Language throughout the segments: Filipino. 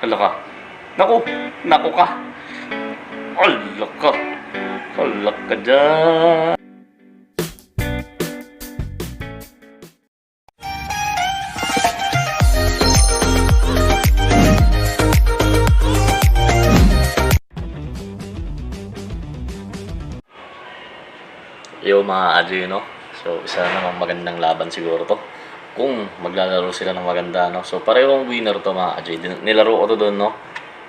Hala ka. Naku! Naku ka! Hala ka! Hala ka dyan! Yo mga Adjo, no? So, isa namang magandang laban siguro to. Kung maglalaro sila ng maganda, no? So, parehong winner to mga Adjo. Nilaro ko to doon, no?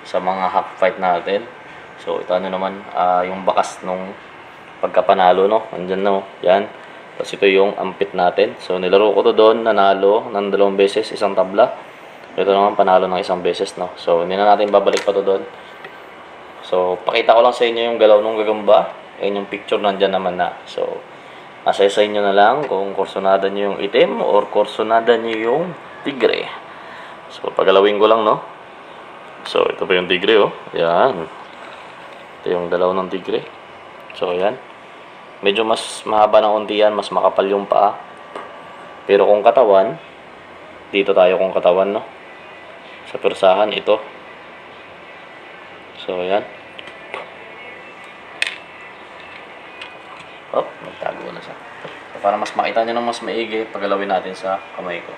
Sa mga half fight natin. So, ito ano naman, yung bakas nung pagkapanalo, no? Andyan, no? Yan. Tapos ito yung ampit natin. So, nilaro ko to doon, nanalo ng 2 beses, isang tabla. Ito naman, panalo ng 1 beses, no? So, hindi na natin babalik pa to doon. So, pakita ko lang sa inyo yung galaw ng gagamba. Ayan yung picture nandyan naman na. So, nasa sa inyo na lang kung kursonada nyo yung itim or kursonada nyo yung tigre. So, pagalawin ko lang, no? So, ito pa yung tigre, oh. Ayan. Ito yung galaw ng tigre. So, ayan. Medyo mas mahaba ng unti yan. Mas makapal yung paa. Pero kung katawan, dito tayo kung katawan, no? Sa persahan, ito. So, ayan. Oh, magtago na siya. So, para mas makita nyo ng mas maigi, pagalawin natin sa kamay ko.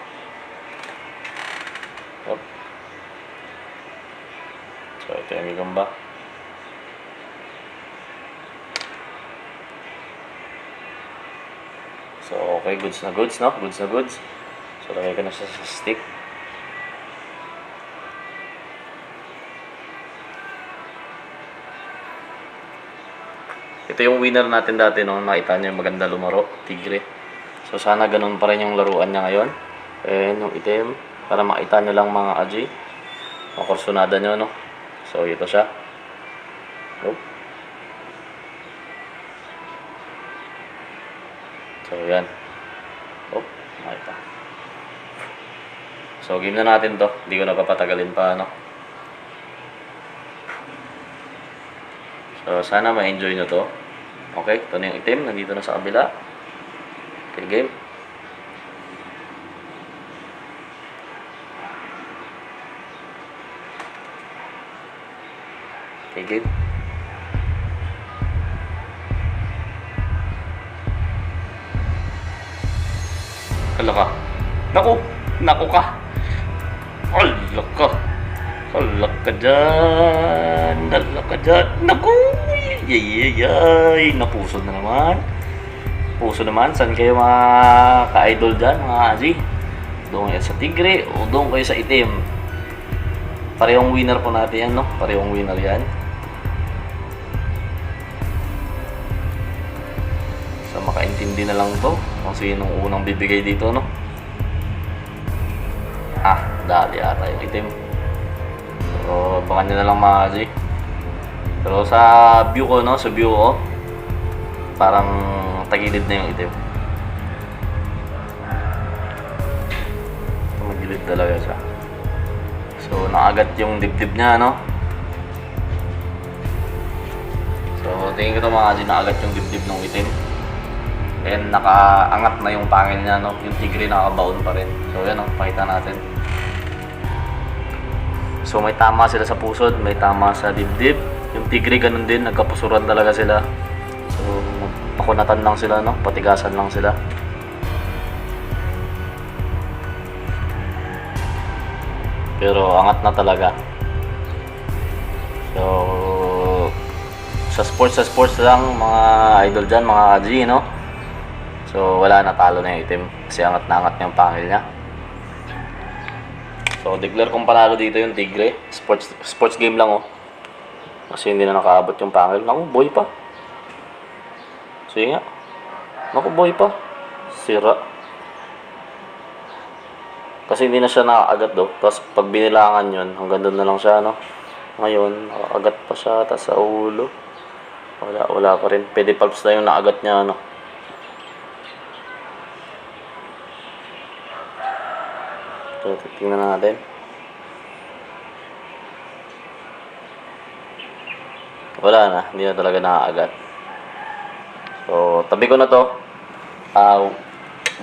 Oh. So, ito yung gagamba. So, okay, goods na goods, no? Goods na goods. So, lagay ko na siya sa stick. Ito yung winner natin dati, no? Nakita niyo yung maganda lumaro, tigre. So, sana ganun pa rin yung laruan niya ngayon. Ayan yung itim. Para makita nyo lang mga Adjo. Makursonada nyo, no? So, ito siya. Oh. So, yan. Oh, makita. So, game na natin to. Hindi ko na papatagalin pa, no? So, sana ma-enjoy nyo to. Okay, ito na yung itim. Nandito na sa kabila. Okay, game. Okay, game. Hala ka. Naku! Naku ka! Hala ka! Hala ka dyan! Hala ka dyan! Naku! Yay! Napuso na naman. Puso naman. Saan kayo mga ka-idol dyan, mga Adjo? Doon kayo sa tigre o doon kayo sa itim? Parehong winner po natin yan, no? Parehong winner yan. So, makaintindi na lang to kung sinong unang bibigay dito, no? Dali ata yung itim. So, baka nyo na lang mga Adjo. Pero sa view ko, no? Sa view ko, parang tagilid na yung itim. Magilid talaga siya. So, nakagat yung dibdib niya, no? So, tingin ko ito mga Adjo, nakagat yung dibdib ng itim. And nakaangat na yung pangil niya, no? Yung tigre nakabaon pa rin. So, yan, no? Pakita natin. So, may tama sila sa pusod, may tama sa dibdib. Yung tigre ganun din, nagkapusuran talaga sila. So, pakunatan lang sila, no? Patigasan lang sila. Pero angat na talaga. So, sa sports lang, mga idol dyan, mga Adjo, no? So, wala, natalo na yung itim. Kasi angat na angat yung pangil niya. So, declare kong panalo dito yung tigre. Sports game lang, oh. Kasi hindi na nakaabot yung pangil. Naku, boy pa. Sige nga. Naku, boy pa. Sira. Kasi hindi na siya nakaagat, do. Tapos, pag binilangan yun, hanggang doon na lang siya, no? Ngayon, nakaagat pa siya. Tapos sa ulo. Wala pa rin. Pedipalps na yung naagat niya, no? So, tingnan natin. Wala na, hindi na talaga nakaagat. So, tabi ko na to.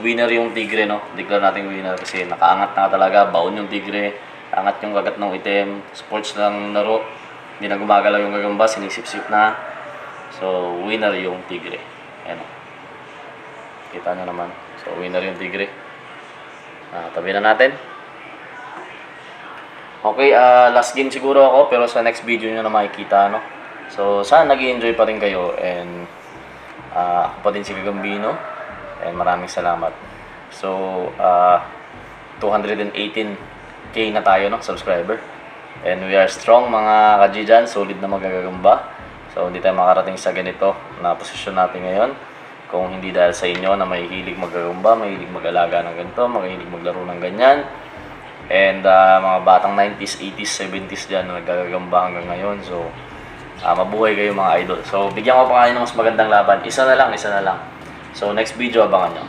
Winner yung tigre, no? Declare natin winner kasi nakaangat na talaga. Baon yung tigre. Angat yung kagat ng itim. Sports lang laro. Hindi na gumagalaw yung gagamba. Sinisip-sip na. So, winner yung tigre. Ayan o. Kita nyo naman. So, winner yung tigre. Tabi na natin. Okay, last game siguro ako. Pero sa next video nyo na makikita, no? So, sana nag-i-enjoy pa rin kayo. And, ako pa din si Gagambino. And maraming salamat. So, 218k na tayo, no? Subscriber. And we are strong, mga ka-G dyan. Solid na magagagamba. So, hindi tayo makarating sa ganito na posisyon natin ngayon. Kung hindi dahil sa inyo na may hilig magagamba, may hilig mag-alaga ng ganito, mahilig maglaro ng ganyan. And mga batang 90s, 80s, 70s dyan na nagagagamba hanggang ngayon. So, mabuhay kayo mga idol. So, bigyan ko pa kayo ng mas magandang laban. Isa na lang. So, next video abangan nyo.